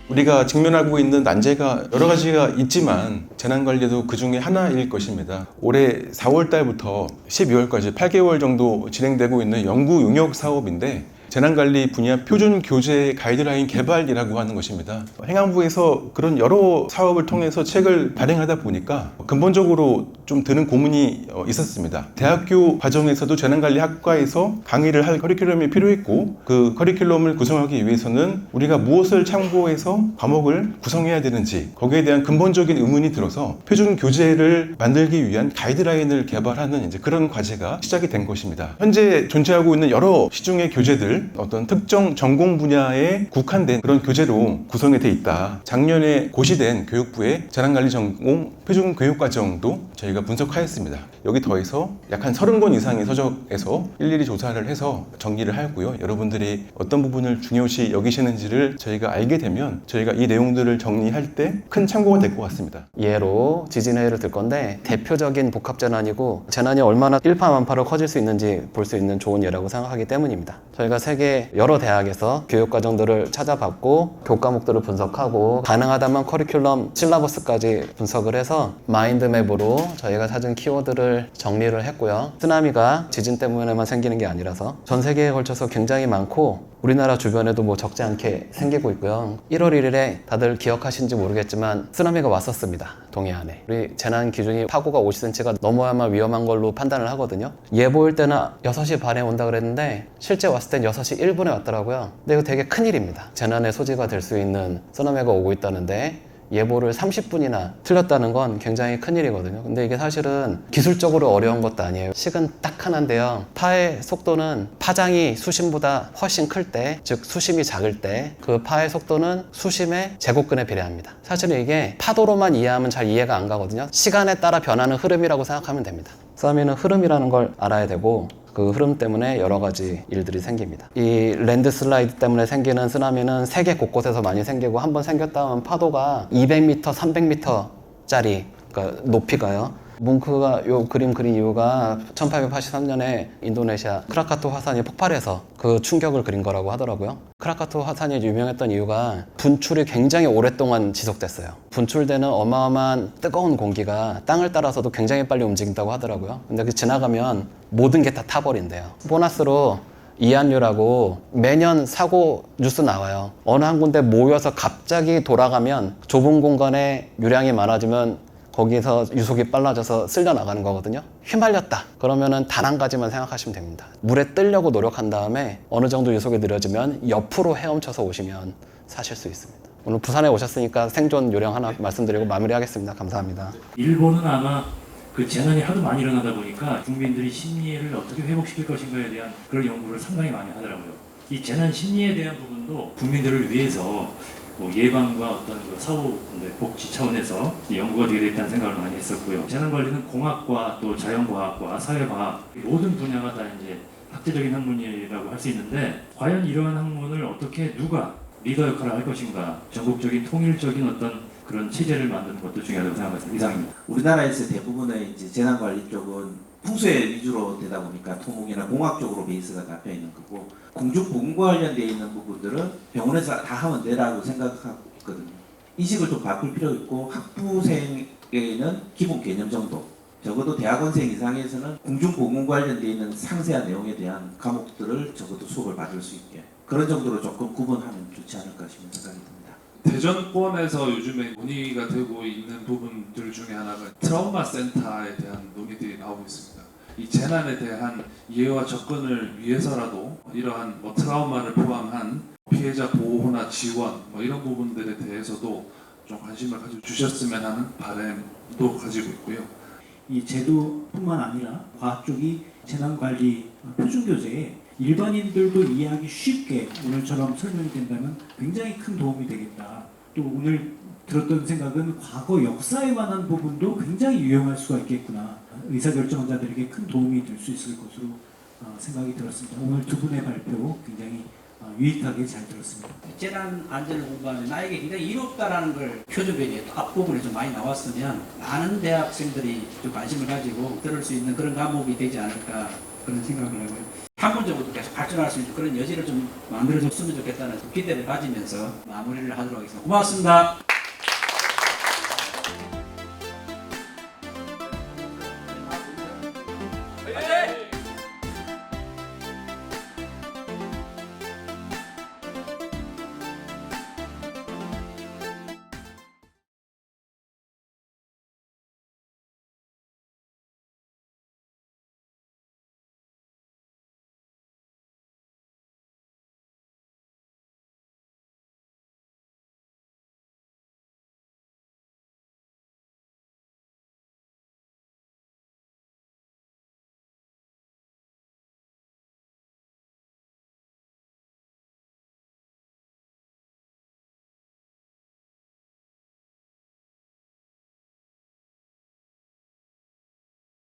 우리가 직면하고 있는 난제가 여러 가지가 있지만 재난관리도 그 중에 하나일 것입니다. 올해 4월 달부터 12월까지 8개월 정도 진행되고 있는 연구 용역 사업인데 재난관리 분야 표준 교재 가이드라인 개발이라고 하는 것입니다. 행안부에서 그런 여러 사업을 통해서 책을 발행하다 보니까 근본적으로 좀 드는 고민이 있었습니다. 대학교 과정에서도 재난관리학과에서 강의를 할 커리큘럼이 필요했고 그 커리큘럼을 구성하기 위해서는 우리가 무엇을 참고해서 과목을 구성해야 되는지 거기에 대한 근본적인 의문이 들어서 표준 교재를 만들기 위한 가이드라인을 개발하는 이제 그런 과제가 시작이 된 것입니다. 현재 존재하고 있는 여러 시중의 교재들 어떤 특정 전공 분야에 국한된 그런 교재로 구성이 돼 있다. 작년에 고시된 교육부의 재난관리 전공 표준 교육과정도 저희가 분석하였습니다. 여기 더해서 약 한 30권 이상의 서적에서 일일이 조사를 해서 정리를 하고요. 여러분들이 어떤 부분을 중요시 여기시는지를 저희가 알게 되면 저희가 이 내용들을 정리할 때 큰 참고가 될 것 같습니다. 예로 지진해를 들 건데 대표적인 복합재난이고 재난이 얼마나 일파만파로 커질 수 있는지 볼 수 있는 좋은 예라고 생각하기 때문입니다. 저희가 세계 여러 대학에서 교육과정들을 찾아봤고 교과목들을 분석하고 가능하다면 커리큘럼 실라버스까지 분석을 해서 마인드맵으로 저희가 찾은 키워드를 정리를 했고요. 쓰나미가 지진 때문에만 생기는 게 아니라서 전 세계에 걸쳐서 굉장히 많고 우리나라 주변에도 뭐 적지 않게 생기고 있고요. 1월 1일에 다들 기억하시는지 모르겠지만 쓰나미가 왔었습니다. 동해안에. 우리 재난 기준이 파고가 50cm가 넘어야만 위험한 걸로 판단을 하거든요. 예보일 때는 6시 반에 온다 그랬는데 실제 왔을 땐 6시 1분에 왔더라고요. 근데 이거 되게 큰일입니다. 재난의 소지가 될 수 있는 쓰나미가 오고 있다는데 예보를 30분이나 틀렸다는 건 굉장히 큰일이거든요. 근데 이게 사실은 기술적으로 어려운 것도 아니에요. 식은 딱 하나인데요. 파의 속도는 파장이 수심보다 훨씬 클 때, 즉 수심이 작을 때 그 파의 속도는 수심의 제곱근에 비례합니다. 사실은 이게 파도로만 이해하면 잘 이해가 안 가거든요. 시간에 따라 변하는 흐름이라고 생각하면 됩니다. 쓰나미는 흐름이라는 걸 알아야 되고 그 흐름 때문에 여러 가지 일들이 생깁니다. 이 랜드슬라이드 때문에 생기는 쓰나미는 세계 곳곳에서 많이 생기고 한번 생겼다 하면 파도가 200m, 300m짜리 그러니까 높이가요. 뭉크가 요 그림 그린 이유가 1883년에 인도네시아 크라카토 화산이 폭발해서 그 충격을 그린 거라고 하더라고요. 크라카토 화산이 유명했던 이유가 분출이 굉장히 오랫동안 지속됐어요. 분출되는 어마어마한 뜨거운 공기가 땅을 따라서도 굉장히 빨리 움직인다고 하더라고요. 근데 그 지나가면 모든 게 다 타버린대요. 보너스로 이한류라고 매년 사고 뉴스 나와요. 어느 한 군데 모여서 갑자기 돌아가면 좁은 공간에 유량이 많아지면 거기서 유속이 빨라져서 쓸려 나가는 거거든요. 휘말렸다. 그러면은 단 한 가지만 생각하시면 됩니다. 물에 뜨려고 노력한 다음에 어느 정도 유속이 느려지면 옆으로 헤엄쳐서 오시면 사실 수 있습니다. 오늘 부산에 오셨으니까 생존 요령 하나 말씀드리고 마무리하겠습니다. 감사합니다. 일본은 아마 그 재난이 하도 많이 일어나다 보니까 국민들이 심리를 어떻게 회복시킬 것인가에 대한 그런 연구를 상당히 많이 하더라고요. 이 재난 심리에 대한 부분도 국민들을 위해서 뭐 예방과 어떤 그 사후 복지 차원에서 연구가 되게 됐다는 생각을 많이 했었고요. 재난관리는 공학과 또 자연과학과 사회과학 모든 분야가 다 이제 학제적인 학문이라고 할 수 있는데 과연 이러한 학문을 어떻게 누가 리더 역할을 할 것인가 전국적인 통일적인 어떤 그런 체제를 만드는 것도 중요하다고 생각합니다. 이상입니다. 우리나라에서 대부분의 이제 재난관리 쪽은 풍수에 위주로 되다 보니까 토목이나 공학 쪽으로 베이스가 잡혀 있는 거고 공중보건과 관련되어 있는 부분들은 병원에서 다 하면 되라고 생각하고 있거든요. 인식을 좀 바꿀 필요가 있고 학부생에는 기본 개념 정도 적어도 대학원생 이상에서는 공중보건 관련되어 있는 상세한 내용에 대한 과목들을 적어도 수업을 받을 수 있게 그런 정도로 조금 구분하면 좋지 않을까 싶은 생각이 듭니다. 대전권에서 요즘에 논의가 되고 있는 부분들 중에 하나가 트라우마 센터에 대한 논의들이 나오고 있습니다. 이 재난에 대한 이해와 접근을 위해서라도 이러한 뭐 트라우마를 포함한 피해자 보호나 지원 뭐 이런 부분들에 대해서도 좀 관심을 가져주셨으면 하는 바람도 가지고 있고요. 이 제도뿐만 아니라 과학 쪽이 재난관리 표준교재에 일반인들도 이해하기 쉽게 오늘처럼 설명이 된다면 굉장히 큰 도움이 되겠다. 또 오늘 들었던 생각은 과거 역사에 관한 부분도 굉장히 유용할 수가 있겠구나. 의사결정자들에게 큰 도움이 될 수 있을 것으로 생각이 들었습니다. 오늘 두 분의 발표 굉장히 유익하게 잘 들었습니다. 재난 안전을 공부하면 나에게 굉장히 이롭다라는 걸 표준교재 앞부분에 좀 많이 나왔으면 많은 대학생들이 좀 관심을 가지고 들을 수 있는 그런 과목이 되지 않을까 그런 생각을 하고요. 학문적으로 계속 발전할 수 있는 그런 여지를 좀 만들어줬으면 좋겠다는 기대를 가지면서 마무리를 하도록 하겠습니다. 고맙습니다.